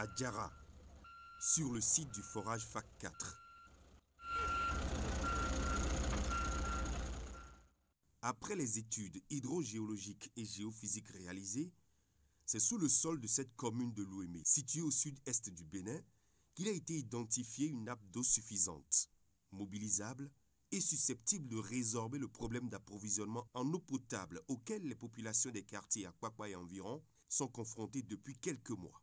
à Djara, sur le site du forage FAC 4. Après les études hydrogéologiques et géophysiques réalisées, c'est sous le sol de cette commune de Louémé, située au sud-est du Bénin, qu'il a été identifié une nappe d'eau suffisante, mobilisable et susceptible de résorber le problème d'approvisionnement en eau potable auquel les populations des quartiers à Kpakpa et environ sont confrontées depuis quelques mois.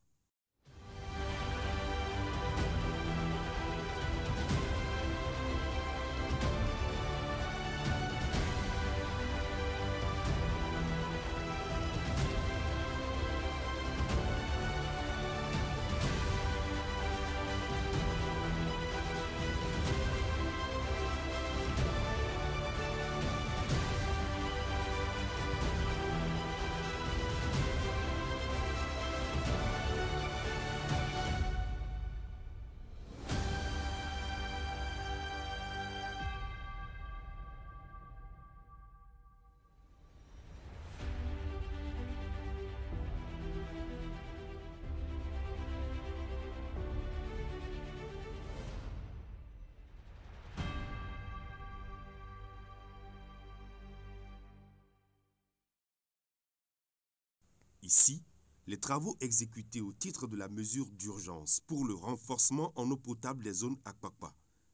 Ici, les travaux exécutés au titre de la mesure d'urgence pour le renforcement en eau potable des zones à Kpakpa,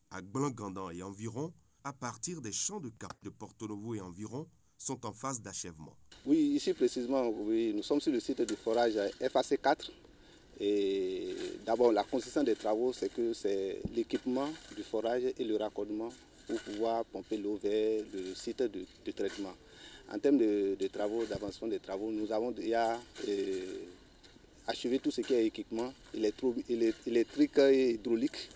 à Gbangandan et environ, à partir des champs de Cap de Porto Novo et environ, sont en phase d'achèvement. Oui, ici précisément, oui, nous sommes sur le site de forage FAC 4. Et d'abord, la consistance des travaux, c'est que c'est l'équipement du forage et le raccordement pour pouvoir pomper l'eau vers le site de traitement. En termes de travaux, d'avancement des travaux, nous avons déjà achevé tout ce qui est équipement électrique et hydraulique.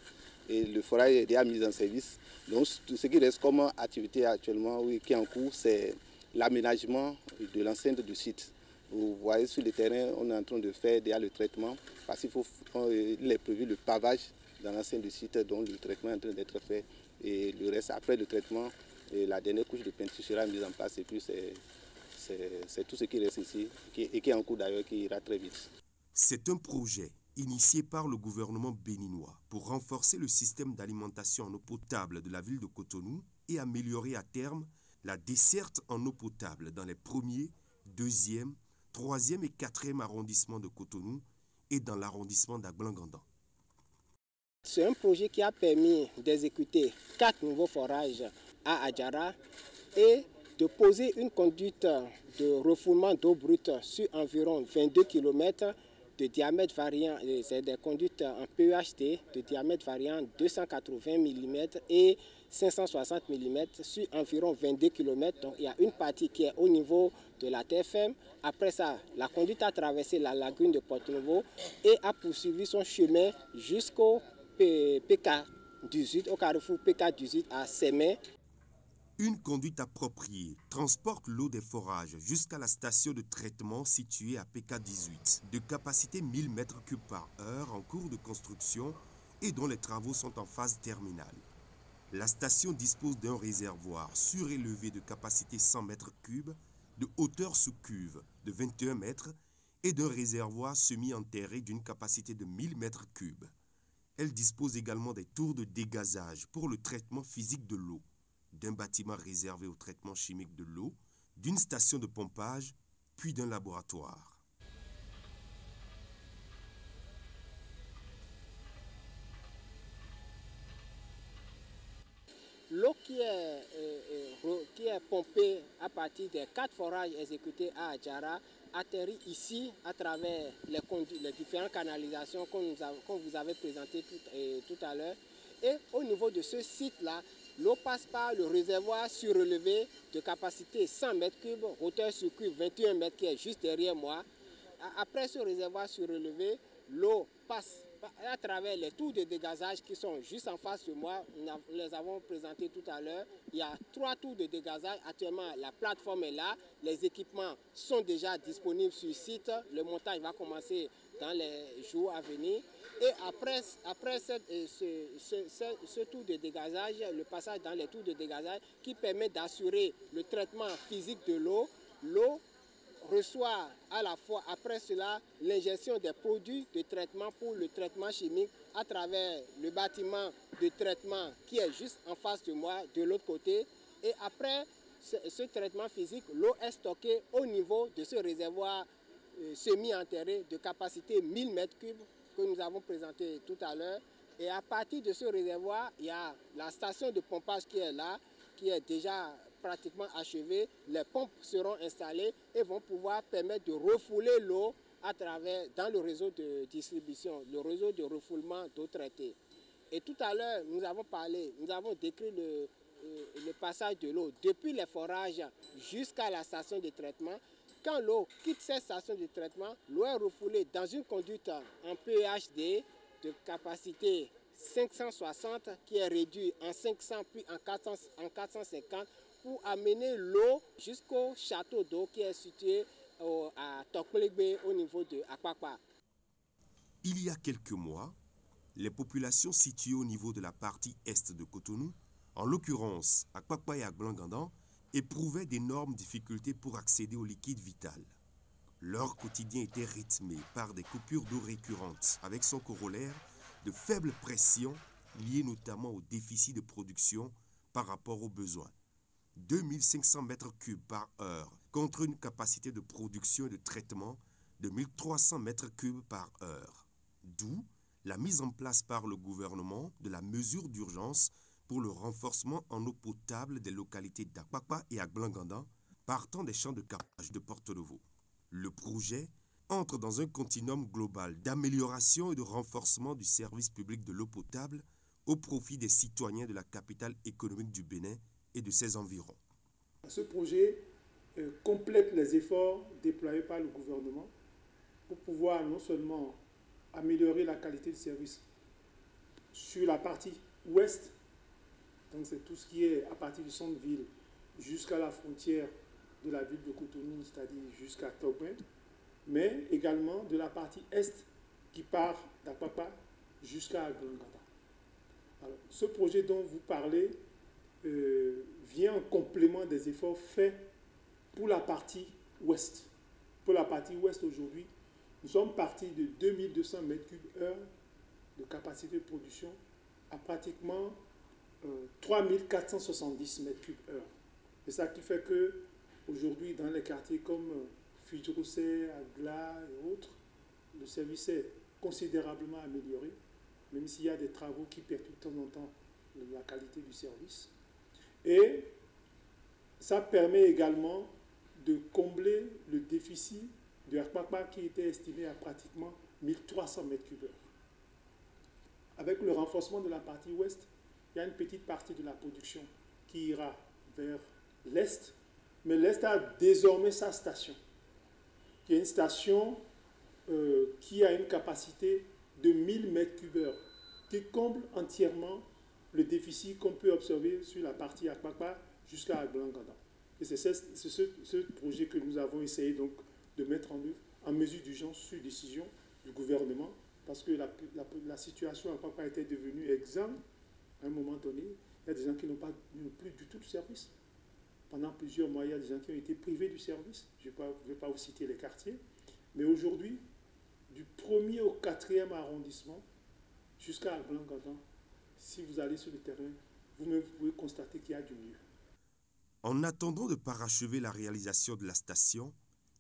Et le forage est déjà mis en service. Donc, tout ce qui reste comme activité actuellement, oui, qui est en cours, c'est l'aménagement de l'enceinte du site. Vous voyez sur le terrain, on est en train de faire déjà le traitement parce qu'il est prévu le pavage dans l'enceinte du site, dont le traitement est en train d'être fait. Et le reste, après le traitement, la dernière couche de peinture sera mise en place et puis c'est tout ce qui reste ici et qui est en cours d'ailleurs, qui ira très vite. C'est un projet initié par le gouvernement béninois pour renforcer le système d'alimentation en eau potable de la ville de Cotonou et améliorer à terme la desserte en eau potable dans les premiers, deuxième, troisième et quatrième arrondissements de Cotonou et dans l'arrondissement d'Agbangandan. C'est un projet qui a permis d'exécuter 4 nouveaux forages à Adjara et de poser une conduite de refoulement d'eau brute sur environ 22 km de diamètre variant, c'est des conduites en PEHT de diamètre variant 280 mm et 560 mm sur environ 22 km. Donc il y a une partie qui est au niveau de la TFM. Après ça, la conduite a traversé la lagune de Porto Novo et a poursuivi son chemin jusqu'au PK18, au carrefour PK18 à Sémé. Une conduite appropriée transporte l'eau des forages jusqu'à la station de traitement située à PK18, de capacité 1000 m3 par heure en cours de construction et dont les travaux sont en phase terminale. La station dispose d'un réservoir surélevé de capacité 100 m3, de hauteur sous cuve de 21 mètres et d'un réservoir semi-enterré d'une capacité de 1000 m3. Elle dispose également des tours de dégazage pour le traitement physique de l'eau, d'un bâtiment réservé au traitement chimique de l'eau, d'une station de pompage, puis d'un laboratoire. L'eau qui est pompée à partir des 4 forages exécutés à Adjara atterrit ici à travers les différentes canalisations qu'on vous avait présentées tout à l'heure. Et au niveau de ce site-là, l'eau passe par le réservoir surélevé de capacité 100 m3, hauteur sur cuve 21 mètres qui est juste derrière moi. Après ce réservoir surélevé, l'eau passe à travers les tours de dégazage qui sont juste en face de moi. Nous les avons présentés tout à l'heure. Il y a 3 tours de dégazage. Actuellement, la plateforme est là. Les équipements sont déjà disponibles sur le site. Le montage va commencer dans les jours à venir. Et après ce tour de dégazage, le passage dans les tours de dégazage qui permet d'assurer le traitement physique de l'eau, l'eau reçoit à la fois après cela l'ingestion des produits de traitement pour le traitement chimique à travers le bâtiment de traitement qui est juste en face de moi, de l'autre côté. Et après ce traitement physique, l'eau est stockée au niveau de ce réservoir semi-enterré de capacité 1000 m3 que nous avons présenté tout à l'heure. Et à partir de ce réservoir, il y a la station de pompage qui est là, qui est déjà pratiquement achevée. Les pompes seront installées et vont pouvoir permettre de refouler l'eau dans le réseau de distribution, le réseau de refoulement d'eau traitée. Et tout à l'heure, nous avons décrit le passage de l'eau depuis les forages jusqu'à la station de traitement. Quand l'eau quitte cette station de traitement, l'eau est refoulée dans une conduite en PEHD de capacité 560 qui est réduit en 500 puis en 450 pour amener l'eau jusqu'au château d'eau qui est situé à Tokplegbe au niveau de Akpakpa. Il y a quelques mois, les populations situées au niveau de la partie est de Cotonou, en l'occurrence Akpakpa et Aglangandan, éprouvaient d'énormes difficultés pour accéder au liquide vital. Leur quotidien était rythmé par des coupures d'eau récurrentes, avec son corollaire de faibles pressions liées notamment au déficit de production par rapport aux besoins. 2500 m3 par heure contre une capacité de production et de traitement de 1300 m3 par heure. D'où la mise en place par le gouvernement de la mesure d'urgence pour le renforcement en eau potable des localités d'Akpakpa et Aglangandan partant des champs de captage de Porto-Novo. Le projet entre dans un continuum global d'amélioration et de renforcement du service public de l'eau potable au profit des citoyens de la capitale économique du Bénin et de ses environs. Ce projet complète les efforts déployés par le gouvernement pour pouvoir non seulement améliorer la qualité de service sur la partie ouest, donc c'est tout ce qui est à partir du centre-ville jusqu'à la frontière de la ville de Cotonou, c'est-à-dire jusqu'à Tokpin, mais également de la partie est qui part d'Akpakpa jusqu'à Aglangandan. Alors, ce projet dont vous parlez vient en complément des efforts faits pour la partie ouest. Pour la partie ouest aujourd'hui, nous sommes partis de 2200 m3 de capacité de production à pratiquement 3470 m3. C'est ça qui fait que aujourd'hui, dans les quartiers comme Fidjose, Agla et autres, le service est considérablement amélioré, même s'il y a des travaux qui perturbent de temps en temps la qualité du service. Et ça permet également de combler le déficit de Akpakpa qui était estimé à pratiquement 1300 m3. Avec le renforcement de la partie ouest, il y a une petite partie de la production qui ira vers l'est, mais l'est a désormais sa station, qui est une station qui a une capacité de 1000 m3, qui comble entièrement le déficit qu'on peut observer sur la partie Akpakpa jusqu'à Aglangandan. Et c'est ce projet que nous avons essayé donc de mettre en œuvre en mesure d'urgence sur décision du gouvernement, parce que la situation à Akpakpa était devenue exsangue à un moment donné. Il y a des gens qui n'ont plus du tout de service. Pendant plusieurs mois, il y a des gens qui ont été privés du service. Je ne vais pas vous citer les quartiers. Mais aujourd'hui, du 1er au 4e arrondissement jusqu'à Aglangandan, si vous allez sur le terrain, vous-même pouvez constater qu'il y a du mieux. En attendant de parachever la réalisation de la station,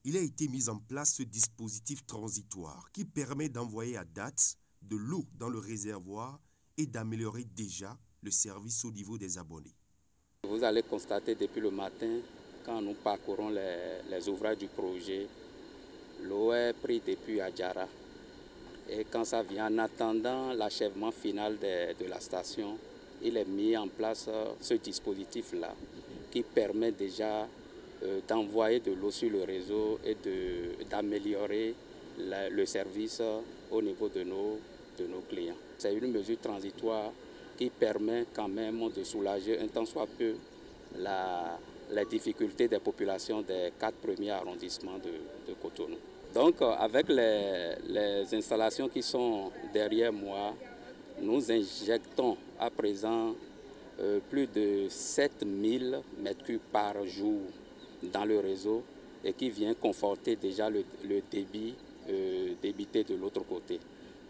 il a été mis en place ce dispositif transitoire qui permet d'envoyer à date de l'eau dans le réservoir et d'améliorer déjà le service au niveau des abonnés. Vous allez constater depuis le matin, quand nous parcourons les ouvrages du projet, l'eau est prise depuis Adjara. Et quand ça vient, en attendant l'achèvement final de la station, il est mis en place ce dispositif-là qui permet déjà d'envoyer de l'eau sur le réseau et d'améliorer le service au niveau de nos clients. C'est une mesure transitoire qui permet quand même de soulager un tant soit peu les difficultés des populations des 4 premiers arrondissements de Cotonou. Donc avec les installations qui sont derrière moi, nous injectons à présent plus de 7000 m3 par jour dans le réseau et qui vient conforter déjà le débit débité de l'autre côté.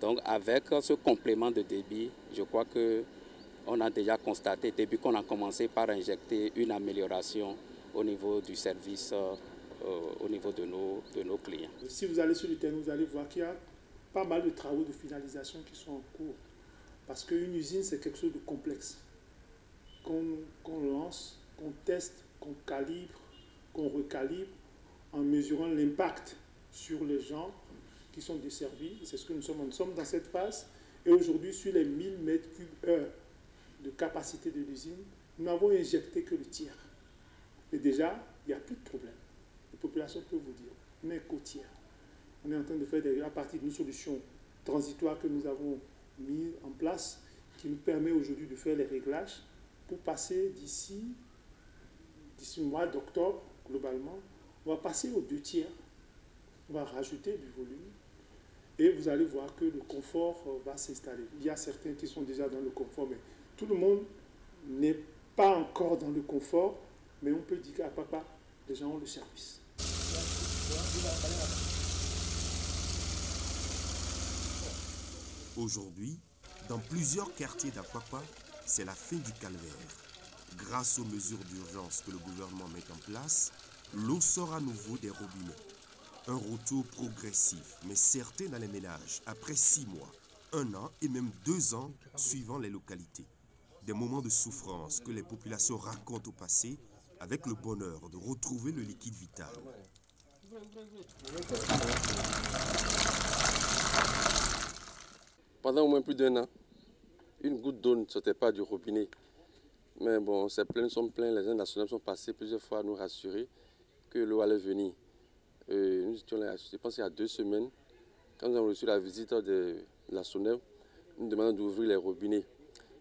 Donc avec ce complément de débit, je crois qu'on a déjà constaté, depuis qu'on a commencé par injecter une amélioration au niveau du service, au niveau de nos clients. Si vous allez sur le terrain, vous allez voir qu'il y a pas mal de travaux de finalisation qui sont en cours. Parce qu'une usine, c'est quelque chose de complexe. Qu'on lance, qu'on teste, qu'on calibre, qu'on recalibre, en mesurant l'impact sur les gens qui sont desservis. C'est ce que nous sommes. Nous sommes dans cette phase. Et aujourd'hui, sur les 1000 m3 de capacité de l'usine, nous n'avons injecté que le tiers. Et déjà, il n'y a plus de problème. La population peut vous dire, on est qu'au tiers. On est en train de faire à partir d'une solution transitoire que nous avons mis en place, qui nous permet aujourd'hui de faire les réglages pour passer d'ici le mois d'octobre, globalement, on va passer aux 2 tiers. On va rajouter du volume et vous allez voir que le confort va s'installer. Il y a certains qui sont déjà dans le confort, mais tout le monde n'est pas encore dans le confort, mais on peut dire qu'à papa, les gens ont le service. Aujourd'hui, dans plusieurs quartiers d'Apapa, c'est la fin du calvaire. Grâce aux mesures d'urgence que le gouvernement met en place, l'eau sort à nouveau des robinets. Un retour progressif, mais certain dans les ménages, après 6 mois, 1 an et même 2 ans, suivant les localités. Des moments de souffrance que les populations racontent au passé, avec le bonheur de retrouver le liquide vital. Pendant au moins plus d'1 an, une goutte d'eau ne sortait pas du robinet. Mais bon, ces plaintes sont pleines, les gens nationaux sont passés plusieurs fois à nous rassurer que l'eau allait venir. Nous étions là, je pense il y a 2 semaines, quand nous avons reçu la visite de la SONEV, nous demandons d'ouvrir les robinets.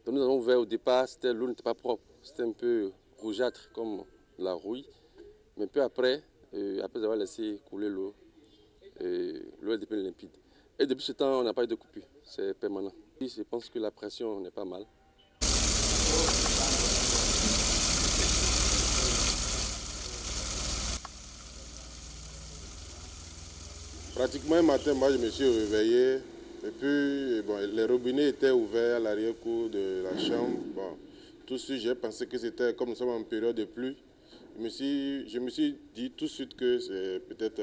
Donc nous avons ouvert au départ, l'eau n'était pas propre, c'était un peu rougeâtre comme la rouille. Mais peu après, après avoir laissé couler l'eau, l'eau est devenue limpide. Et depuis ce temps, on n'a pas eu de coupure, c'est permanent. Je pense que la pression n'est pas mal. Pratiquement un matin, moi je me suis réveillé et puis bon, les robinets étaient ouverts à l'arrière-cour de la chambre. Bon, tout de suite, j'ai pensé que c'était comme nous sommes en période de pluie. Je me suis dit tout de suite que c'est peut-être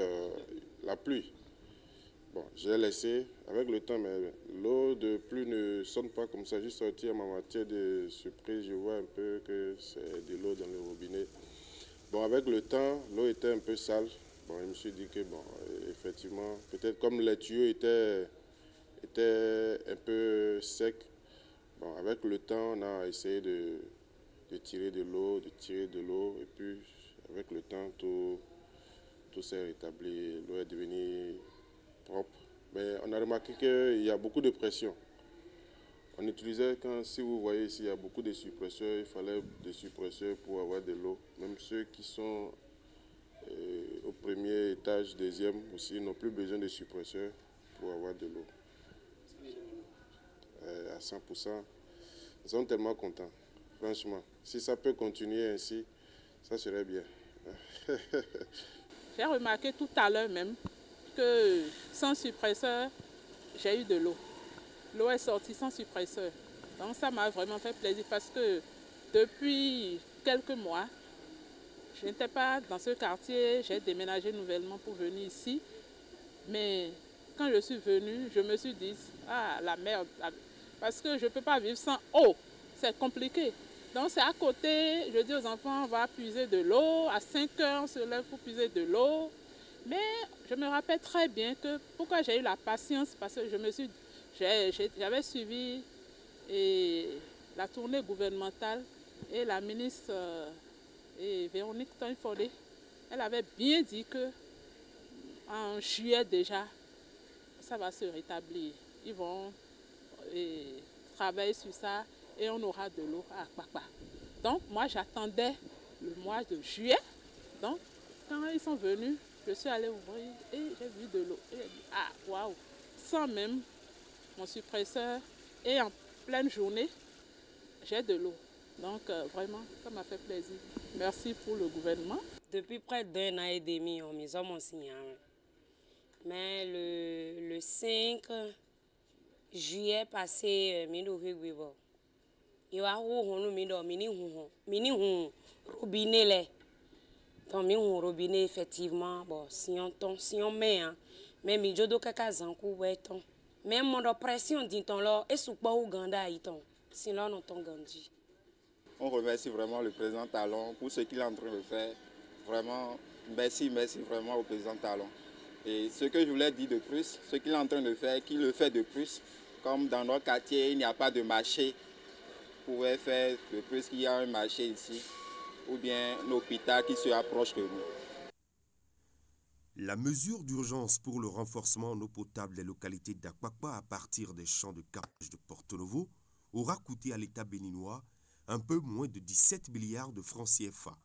la pluie. Bon, j'ai laissé avec le temps, mais l'eau de pluie ne sonne pas comme ça. J'ai sorti à ma matière de surprise, je vois un peu que c'est de l'eau dans le robinet. Bon, avec le temps, l'eau était un peu sale. Bon, je me suis dit que, bon, effectivement, peut-être comme les tuyaux étaient un peu secs, bon, avec le temps, on a essayé de tirer de l'eau, et puis avec le temps, tout s'est rétabli, l'eau est devenue propre. Mais on a remarqué qu'il y a beaucoup de pression. On utilisait, si vous voyez ici, il y a beaucoup de suppresseurs, il fallait des suppresseurs pour avoir de l'eau. Même ceux qui sont au premier étage, deuxième aussi, n'ont plus besoin de suppresseurs pour avoir de l'eau. À 100%, ils sont tellement contents, franchement. Si ça peut continuer ainsi, ça serait bien. J'ai remarqué tout à l'heure même que sans suppresseur, j'ai eu de l'eau. L'eau est sortie sans suppresseur. Donc ça m'a vraiment fait plaisir parce que depuis quelques mois, je n'étais pas dans ce quartier, j'ai déménagé nouvellement pour venir ici. Mais quand je suis venue, je me suis dit, ah la merde, parce que je ne peux pas vivre sans eau, c'est compliqué. Donc c'est à côté, je dis aux enfants, on va puiser de l'eau, à 5 heures on se lève pour puiser de l'eau. Mais je me rappelle très bien que pourquoi j'ai eu la patience, parce que j'avais suivi la tournée gouvernementale et la ministre Véronique Toinfodé, elle avait bien dit qu'en juillet déjà, ça va se rétablir. Ils vont travailler sur ça et on aura de l'eau à Apapa. Donc moi j'attendais le mois de juillet. Donc quand ils sont venus, je suis allée ouvrir et j'ai vu de l'eau. Et j'ai dit, ah waouh, sans même mon suppresseur et en pleine journée, j'ai de l'eau. Donc vraiment, ça m'a fait plaisir. Merci pour le gouvernement. Depuis près d'1 an et demi, mes hommes ont signé. Mais le 5 juillet passé, il y a robinet. Donc, il y a un robinet, effectivement. Bon, si on met, mais il y a des gens même mon pression dit là, et sous pas Ouganda, sinon on t'en gandhi. On remercie vraiment le président Talon pour ce qu'il est en train de faire. Vraiment, merci vraiment au président Talon. Et ce que je voulais dire de plus, ce qu'il est en train de faire, qu'il le fait de plus, comme dans notre quartier, il n'y a pas de marché, on pourrait faire de plus qu'il y a un marché ici, ou bien un hôpital qui se rapproche de nous. La mesure d'urgence pour le renforcement en eau potable des localités d'Akwakwa à partir des champs de cartage de Porto Novo aura coûté à l'État béninois un peu moins de 17 milliards de francs CFA.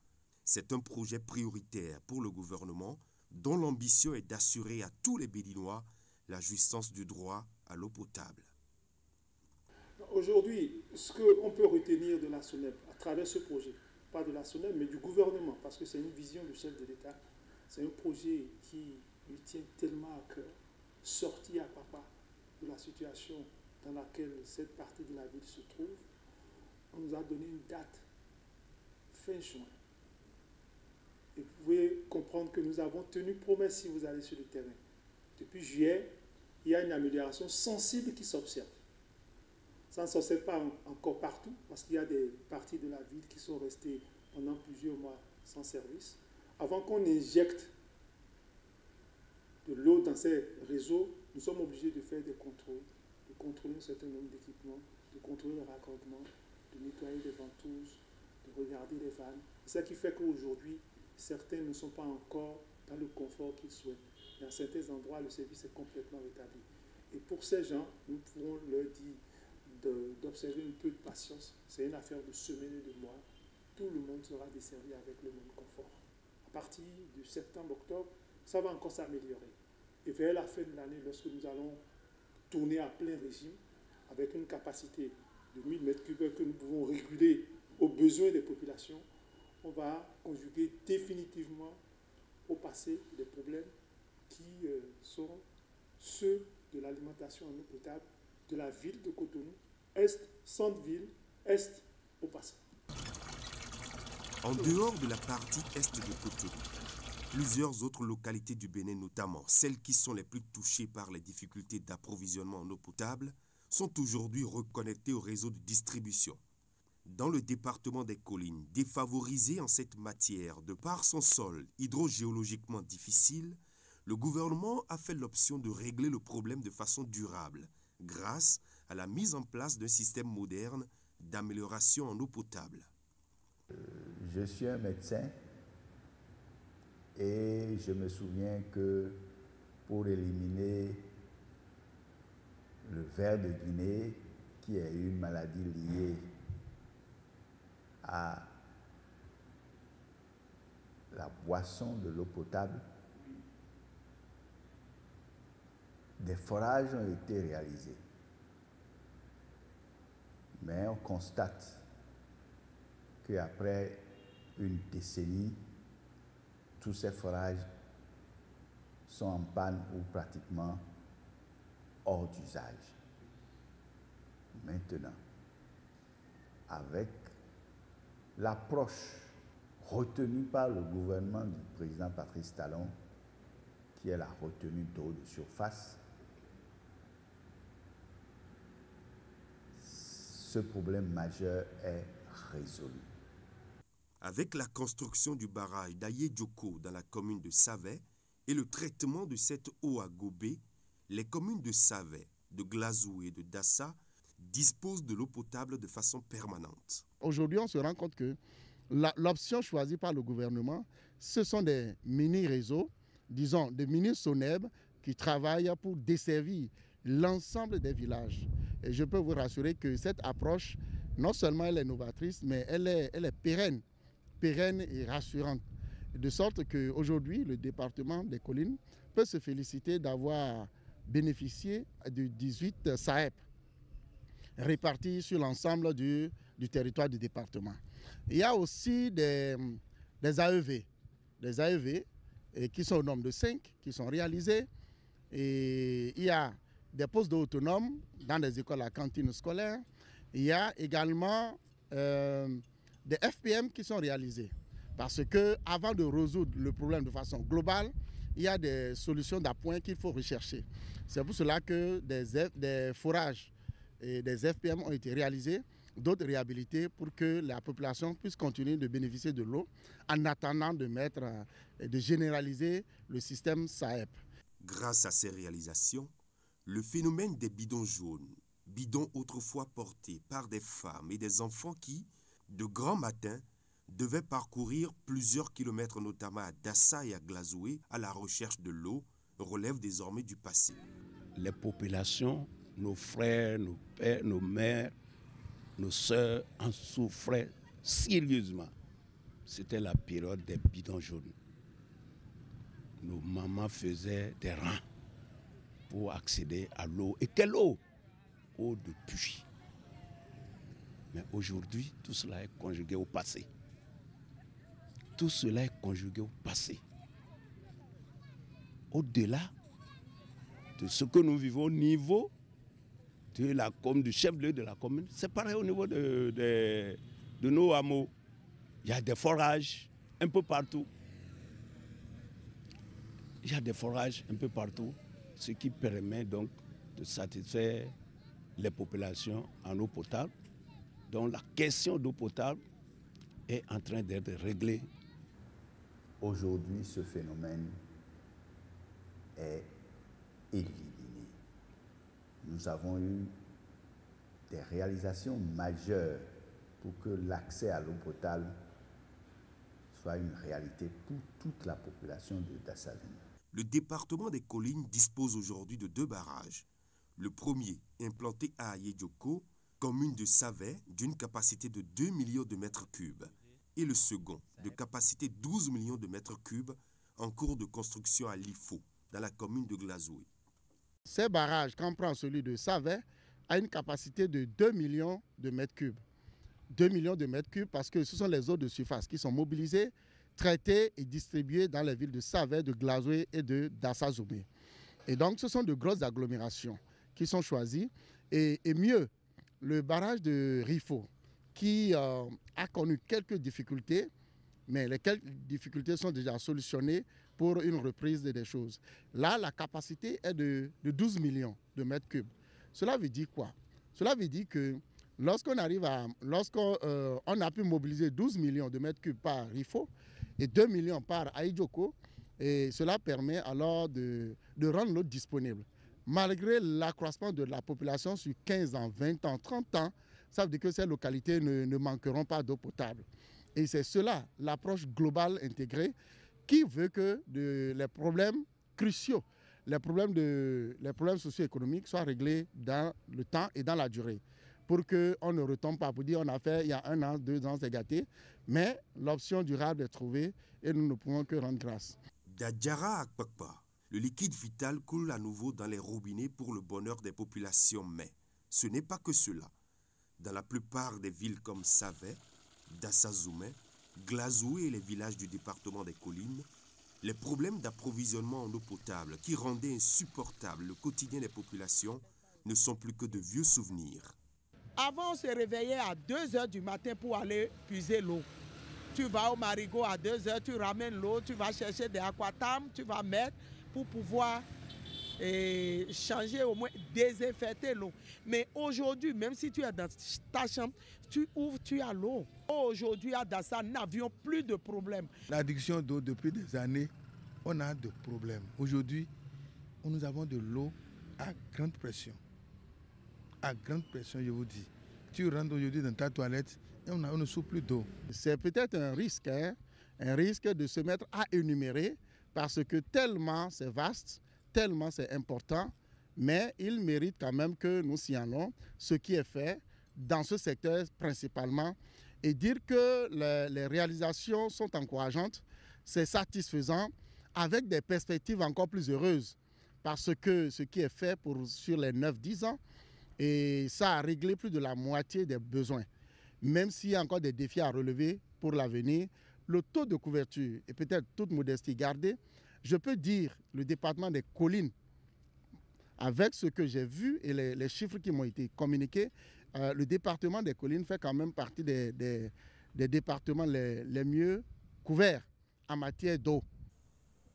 C'est un projet prioritaire pour le gouvernement dont l'ambition est d'assurer à tous les Béninois la jouissance du droit à l'eau potable. Aujourd'hui, ce qu'on peut retenir de la SONEB à travers ce projet, pas de la SONEB mais du gouvernement, parce que c'est une vision du chef de l'État, c'est un projet qui lui tient tellement à cœur, sorti à papa de la situation dans laquelle cette partie de la ville se trouve. On nous a donné une date, fin juin. Et vous pouvez comprendre que nous avons tenu promesse si vous allez sur le terrain. Depuis juillet, il y a une amélioration sensible qui s'observe. Ça ne s'observe pas encore partout, parce qu'il y a des parties de la ville qui sont restées pendant plusieurs mois sans service. Avant qu'on injecte de l'eau dans ces réseaux, nous sommes obligés de faire des contrôles, de contrôler un certain nombre d'équipements, de contrôler le raccordement, de nettoyer les ventouses, de regarder les vannes. C'est ça qui fait qu'aujourd'hui, certains ne sont pas encore dans le confort qu'ils souhaitent. Dans certains endroits, le service est complètement rétabli. Et pour ces gens, nous pouvons leur dire d'observer un peu de patience. C'est une affaire de semaines et de mois. Tout le monde sera desservi avec le même confort. À partir de septembre-octobre, ça va encore s'améliorer. Et vers la fin de l'année, lorsque nous allons tourner à plein régime, avec une capacité de 1000 m3 que nous pouvons réguler aux besoins des populations, on va conjuguer définitivement au passé des problèmes qui sont ceux de l'alimentation en eau potable de la ville de Cotonou, est, centre-ville, est, au passé. En dehors de la partie est de Cotonou, plusieurs autres localités du Bénin, notamment celles qui sont les plus touchées par les difficultés d'approvisionnement en eau potable, sont aujourd'hui reconnectées au réseau de distribution. Dans le département des collines, défavorisé en cette matière de par son sol hydrogéologiquement difficile, le gouvernement a fait l'option de régler le problème de façon durable grâce à la mise en place d'un système moderne d'amélioration en eau potable. Je suis un médecin et je me souviens que pour éliminer le ver de Guinée, qui est une maladie liée à la boisson de l'eau potable, des forages ont été réalisés. Mais on constate qu'après une décennie, tous ces forages sont en panne ou pratiquement hors d'usage. Maintenant, avec l'approche retenue par le gouvernement du président Patrice Talon, qui est la retenue d'eau de surface, ce problème majeur est résolu. Avec la construction du barrage d'Ayedjoko dans la commune de Savet et le traitement de cette eau à Gobé, les communes de Savet, de Glazou et de Dassa disposent de l'eau potable de façon permanente. Aujourd'hui, on se rend compte que l'option choisie par le gouvernement, ce sont des mini-réseaux, disons des mini-SONEB qui travaillent pour desservir l'ensemble des villages. Et je peux vous rassurer que cette approche, non seulement elle est novatrice, mais elle est pérenne et rassurante. De sorte qu'aujourd'hui, le département des collines peut se féliciter d'avoir bénéficié de 18 SAEP répartis sur l'ensemble du territoire du département. Il y a aussi des des AEV et qui sont au nombre de 5, qui sont réalisés. Et il y a des postes d'eau autonomes dans des écoles à cantine scolaire. Il y a également des FPM qui sont réalisés. Parce que avant de résoudre le problème de façon globale, il y a des solutions d'appoint qu'il faut rechercher. C'est pour cela que des forages et des FPM ont été réalisés, d'autres réhabilités pour que la population puisse continuer de bénéficier de l'eau en attendant de généraliser le système SAEP. Grâce à ces réalisations, le phénomène des bidons jaunes, bidons autrefois portés par des femmes et des enfants qui, de grand matin, devaient parcourir plusieurs kilomètres, notamment à Dassa et à Glazoué, à la recherche de l'eau, relève désormais du passé. Les populations, nos frères, nos pères, nos mères, nos sœurs en souffraient sérieusement. C'était la période des bidons jaunes. Nos mamans faisaient des rangs pour accéder à l'eau. Et quelle eau? Eau de puits. Mais aujourd'hui, tout cela est conjugué au passé. Tout cela est conjugué au passé. Au-delà de ce que nous vivons au niveau du chef-lieu de la commune, c'est pareil au niveau de nos hameaux. Il y a des forages un peu partout. Il y a des forages un peu partout, ce qui permet donc de satisfaire les populations en eau potable. Donc la question d'eau potable est en train d'être réglée. Aujourd'hui, ce phénomène est éliminé. Nous avons eu des réalisations majeures pour que l'accès à l'eau potable soit une réalité pour toute la population de Dassa-Zoumé. Le département des Collines dispose aujourd'hui de 2 barrages. Le premier, implanté à Ayedjoko, commune de Savet, d'une capacité de 2 millions de mètres cubes. Et le second, de capacité 12 millions de mètres cubes, en cours de construction à Lifo, dans la commune de Glazoué. Ces barrages, quand on prend celui de Savet, a une capacité de 2 millions de mètres cubes. 2 millions de mètres cubes parce que ce sont les eaux de surface qui sont mobilisées, traitées et distribuées dans les villes de Savet, de Glazoué et de Dassa-Zoumé. Et donc, ce sont de grosses agglomérations qui sont choisies. Et mieux, le barrage de Rifo, qui a connu quelques difficultés, mais lesquelles difficultés sont déjà solutionnées pour une reprise des choses. Là, la capacité est de 12 millions de mètres cubes. Cela veut dire quoi? Cela veut dire que lorsqu'on a pu mobiliser 12 millions de mètres cubes par Rifo et 2 millions par Ayedjoko, et cela permet alors de rendre l'eau disponible. Malgré l'accroissement de la population sur 15 ans, 20 ans, 30 ans, ça veut dire que ces localités ne manqueront pas d'eau potable. Et c'est cela, l'approche globale intégrée, qui veut que les problèmes cruciaux, les problèmes socio-économiques soient réglés dans le temps et dans la durée. Pour qu'on ne retombe pas pour dire on a fait il y a 1 an, 2 ans, c'est gâté. Mais l'option durable est trouvée et nous ne pouvons que rendre grâce. D'Adjara à Kpakpa, le liquide vital coule à nouveau dans les robinets pour le bonheur des populations. Mais ce n'est pas que cela. Dans la plupart des villes comme Savet, Dassa-Zoumé, Glazoué et les villages du département des Collines, les problèmes d'approvisionnement en eau potable qui rendaient insupportable le quotidien des populations ne sont plus que de vieux souvenirs. Avant, on se réveillait à 2 h du matin pour aller puiser l'eau. Tu vas au marigot à 2 h, tu ramènes l'eau, tu vas chercher des aquatam, tu vas mettre pour pouvoir changer, au moins désinfecter l'eau. Mais aujourd'hui, même si tu es dans ta chambre, tu ouvres, tu as l'eau. Aujourd'hui, à Dassa, nous n'avions plus de problème. L'adduction d'eau, depuis des années, on a de problèmes. Aujourd'hui, nous avons de l'eau à grande pression. À grande pression, je vous dis. Tu rentres aujourd'hui dans ta toilette et on ne souffle plus d'eau. C'est peut-être un risque de se mettre à énumérer parce que tellement c'est vaste, tellement c'est important, mais il mérite quand même que nous signalons ce qui est fait dans ce secteur principalement et dire que les réalisations sont encourageantes, c'est satisfaisant avec des perspectives encore plus heureuses parce que ce qui est fait sur les 9-10 ans, et ça a réglé plus de la moitié des besoins. Même s'il y a encore des défis à relever pour l'avenir, le taux de couverture, et peut-être toute modestie gardée, je peux dire le département des collines, avec ce que j'ai vu et les chiffres qui m'ont été communiqués, le département des collines fait quand même partie des départements les mieux couverts en matière d'eau.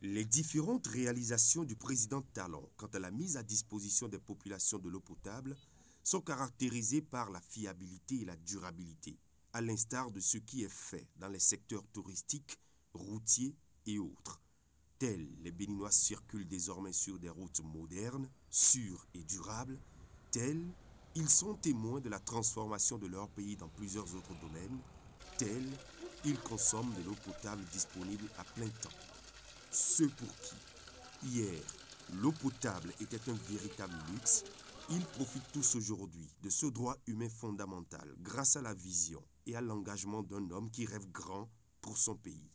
Les différentes réalisations du président Talon quant à la mise à disposition des populations de l'eau potable sont caractérisées par la fiabilité et la durabilité, à l'instar de ce qui est fait dans les secteurs touristiques, routiers et autres. Tels les Béninois circulent désormais sur des routes modernes, sûres et durables, tels ils sont témoins de la transformation de leur pays dans plusieurs autres domaines, tels ils consomment de l'eau potable disponible à plein temps. Ceux pour qui, hier, l'eau potable était un véritable luxe, ils profitent tous aujourd'hui de ce droit humain fondamental grâce à la vision et à l'engagement d'un homme qui rêve grand pour son pays.